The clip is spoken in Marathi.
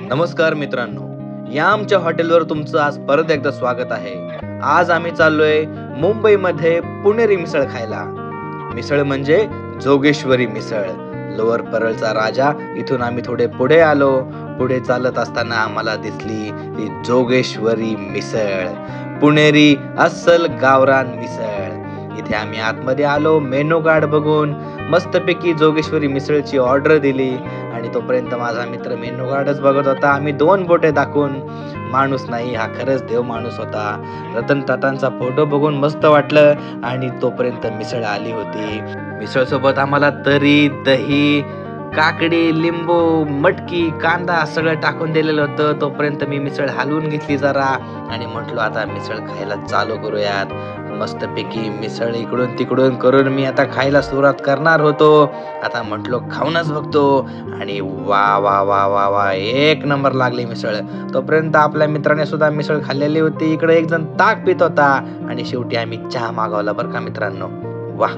नमस्कार मित्रांनो, या आमच्या हॉटेलवर तुमचं आज परत एकदा स्वागत आहे. आज आम्ही चाललोय मुंबईमध्ये पुणेरी मिसळ खायला. मिसळ म्हणजे जोगेश्वरी मिसळ, लोअर परळचा राजा. इथून आम्ही थोडे पुढे आलो. पुढे चालत असताना आम्हाला दिसली ती जोगेश्वरी मिसळ, पुणेरी अस्सल गावरान मिसळ. इथे आम्ही आतमध्ये आलो. मेनू कार्ड बघून मस्तपैकी जोगेश्वरी मिसळची ऑर्डर दिली आणि तोपर्यंत माझा मित्र मेनू कार्डच बघत होता. आम्ही 2 बोटे दाखवून, माणूस नाही हा खरंच देव माणूस होता. रतन टाटांचा फोटो बघून मस्त वाटलं आणि तोपर्यंत मिसळ आली होती. मिसळ सोबत आम्हाला तरी, दही, काकडी, लिंबू, मटकी, कांदा सगळं टाकून दिलेलं होतं. तोपर्यंत मी मिसळ हलवून घेतली जरा आणि म्हटलो आता मिसळ खायला चालू करूयात. मस्तपैकी मिसळ इकडून तिकडून करून मी आता खायला सुरुवात करणार होतो. आता म्हटलो खाऊनच बघतो आणि वा वा वा वा वा, एक नंबर लागली मिसळ. तोपर्यंत आपल्या मित्राने सुद्धा मिसळ खाल्लेली होती. इकडे एक जण ताक पित होता आणि शेवटी आम्ही चहा मागवला बरं का मित्रांनो. वाह!